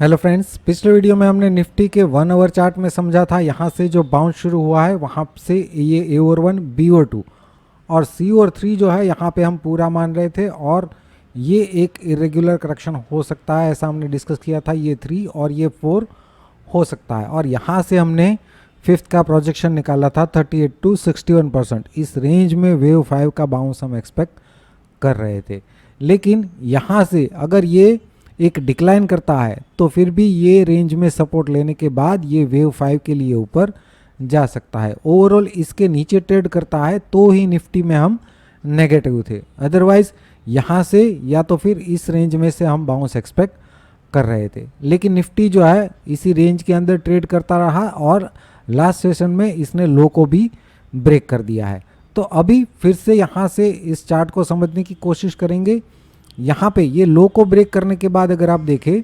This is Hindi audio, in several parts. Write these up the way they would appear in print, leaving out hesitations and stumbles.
हेलो फ्रेंड्स, पिछले वीडियो में हमने निफ्टी के 1 आवर चार्ट में समझा था यहाँ से जो बाउंस शुरू हुआ है वहाँ से ये ए ओवर 1 बी ओवर 2 और सी ओवर 3 जो है यहाँ पे हम पूरा मान रहे थे और ये एक इरेगुलर करेक्शन हो सकता है, ऐसा हमने डिस्कस किया था। ये 3 और ये 4 हो सकता है और यहाँ से हमने फिफ्थ का प्रोजेक्शन निकाला था 38 to 61%। इस रेंज में वेव 5 का बाउंस हम एक्सपेक्ट कर रहे थे, लेकिन यहाँ से अगर ये एक डिक्लाइन करता है तो फिर भी ये रेंज में सपोर्ट लेने के बाद ये वेव 5 के लिए ऊपर जा सकता है। ओवरऑल इसके नीचे ट्रेड करता है तो ही निफ्टी में हम नेगेटिव थे, अदरवाइज यहाँ से या तो फिर इस रेंज में से हम बाउंस एक्सपेक्ट कर रहे थे। लेकिन निफ्टी जो है इसी रेंज के अंदर ट्रेड करता रहा और लास्ट सेशन में इसने लो को भी ब्रेक कर दिया है। तो अभी फिर से यहाँ से इस चार्ट को समझने की कोशिश करेंगे। यहाँ पे ये लो को ब्रेक करने के बाद अगर आप देखें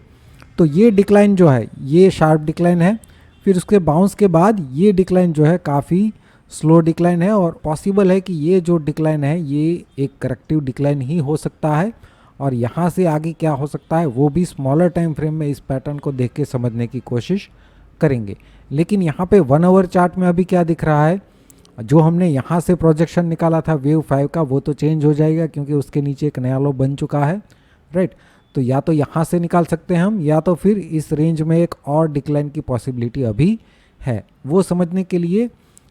तो ये डिक्लाइन जो है ये शार्प डिक्लाइन है, फिर उसके बाउंस के बाद ये डिक्लाइन जो है काफ़ी स्लो डिक्लाइन है और पॉसिबल है कि ये जो डिक्लाइन है ये एक करेक्टिव डिक्लाइन ही हो सकता है और यहाँ से आगे क्या हो सकता है वो भी स्मॉलर टाइम फ्रेम में इस पैटर्न को देख के समझने की कोशिश करेंगे। लेकिन यहाँ पे 1 आवर चार्ट में अभी क्या दिख रहा है, जो हमने यहाँ से प्रोजेक्शन निकाला था वेव 5 का वो तो चेंज हो जाएगा क्योंकि उसके नीचे एक नया लो बन चुका है, राइट। तो या तो यहाँ से निकाल सकते हैं हम या तो फिर इस रेंज में एक और डिक्लाइन की पॉसिबिलिटी अभी है। वो समझने के लिए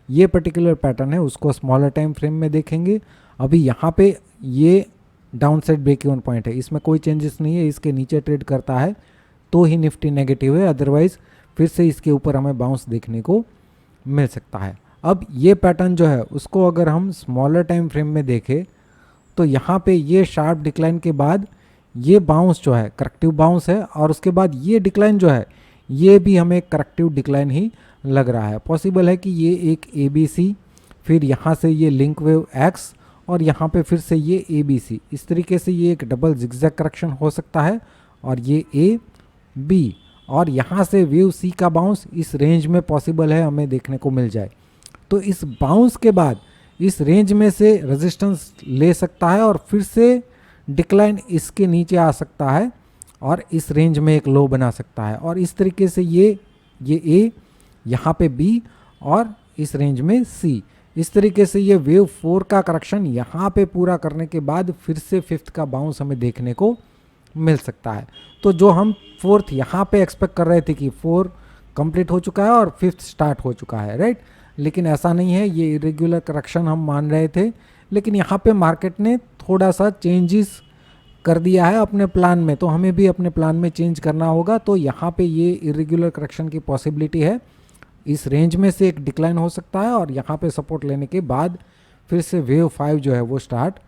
ये पर्टिकुलर पैटर्न है उसको स्मॉलर टाइम फ्रेम में देखेंगे। अभी यहाँ पे ये down side break even point है, इसमें कोई चेंजेस नहीं है, इसके नीचे ट्रेड करता है तो ही निफ्टी नेगेटिव है, अदरवाइज फिर से इसके ऊपर हमें बाउंस देखने को मिल सकता है। अब ये पैटर्न जो है उसको अगर हम स्मॉलर टाइम फ्रेम में देखें तो यहाँ पे ये शार्प डिक्लाइन के बाद ये बाउंस जो है करेक्टिव बाउंस है और उसके बाद ये डिक्लाइन जो है ये भी हमें करेक्टिव डिक्लाइन ही लग रहा है। पॉसिबल है कि ये एक ABC, फिर यहाँ से ये लिंक वेव X और यहाँ पे फिर से ये ABC, इस तरीके से ये एक डबल जिगजैग करेक्शन हो सकता है और ये AB और यहाँ से वेव C का बाउंस इस रेंज में पॉसिबल है हमें देखने को मिल जाए। तो इस बाउंस के बाद इस रेंज में से रेजिस्टेंस ले सकता है और फिर से डिक्लाइन इसके नीचे आ सकता है और इस रेंज में एक लो बना सकता है और इस तरीके से ये A, यहाँ पे B और इस रेंज में C, इस तरीके से ये वेव 4 का करेक्शन यहाँ पे पूरा करने के बाद फिर से फिफ्थ का बाउंस हमें देखने को मिल सकता है। तो जो हम फोर्थ यहाँ पे एक्सपेक्ट कर रहे थे कि 4 कंप्लीट हो चुका है और फिफ्थ स्टार्ट हो चुका है, राइट, लेकिन ऐसा नहीं है, ये इरेगुलर करेक्शन हम मान रहे थे। लेकिन यहाँ पे मार्केट ने थोड़ा सा चेंजेस कर दिया है अपने प्लान में, तो हमें भी अपने प्लान में चेंज करना होगा। तो यहाँ पे ये इरेगुलर करेक्शन की पॉसिबिलिटी है, इस रेंज में से एक डिक्लाइन हो सकता है और यहाँ पे सपोर्ट लेने के बाद फिर से वेव 5 जो है वो स्टार्ट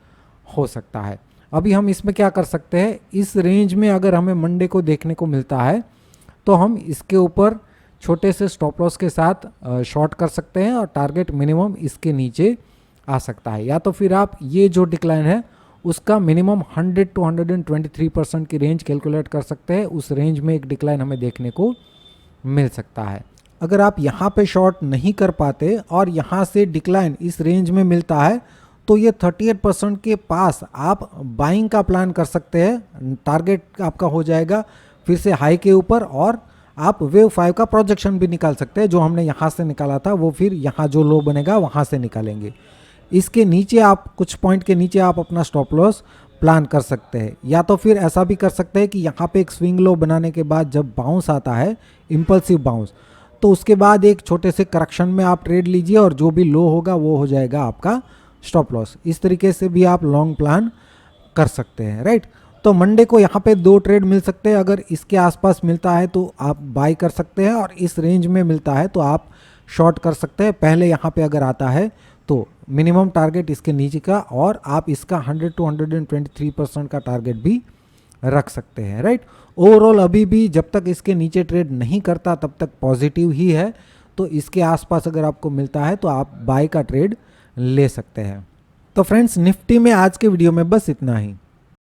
हो सकता है। अभी हम इसमें क्या कर सकते हैं, इस रेंज में अगर हमें मंडे को देखने को मिलता है तो हम इसके ऊपर छोटे से स्टॉप लॉस के साथ शॉर्ट कर सकते हैं और टारगेट मिनिमम इसके नीचे आ सकता है। या तो फिर आप ये जो डिक्लाइन है उसका मिनिमम 100 to 123% की रेंज कैलकुलेट कर सकते हैं, उस रेंज में एक डिक्लाइन हमें देखने को मिल सकता है। अगर आप यहाँ पे शॉर्ट नहीं कर पाते और यहाँ से डिक्लाइन इस रेंज में मिलता है तो ये 38% के पास आप बाइंग का प्लान कर सकते हैं, टारगेट आपका हो जाएगा फिर से हाई के ऊपर और आप वेव 5 का प्रोजेक्शन भी निकाल सकते हैं। जो हमने यहाँ से निकाला था वो फिर यहाँ जो लो बनेगा वहाँ से निकालेंगे। इसके नीचे आप कुछ पॉइंट के नीचे आप अपना स्टॉप लॉस प्लान कर सकते हैं, या तो फिर ऐसा भी कर सकते हैं कि यहाँ पे एक स्विंग लो बनाने के बाद जब बाउंस आता है इम्पल्सिव बाउंस तो उसके बाद एक छोटे से करेक्शन में आप ट्रेड लीजिए और जो भी लो होगा वो हो जाएगा आपका स्टॉप लॉस। इस तरीके से भी आप लॉन्ग प्लान कर सकते हैं, राइट। तो मंडे को यहाँ पे 2 ट्रेड मिल सकते हैं, अगर इसके आसपास मिलता है तो आप बाय कर सकते हैं और इस रेंज में मिलता है तो आप शॉर्ट कर सकते हैं। पहले यहाँ पे अगर आता है तो मिनिमम टारगेट इसके नीचे का और आप इसका 100 to 123% का टारगेट भी रख सकते हैं, राइट। ओवरऑल अभी भी जब तक इसके नीचे ट्रेड नहीं करता तब तक पॉजिटिव ही है, तो इसके आसपास अगर आपको मिलता है तो आप बाय का ट्रेड ले सकते हैं। तो फ्रेंड्स, निफ्टी में आज के वीडियो में बस इतना ही।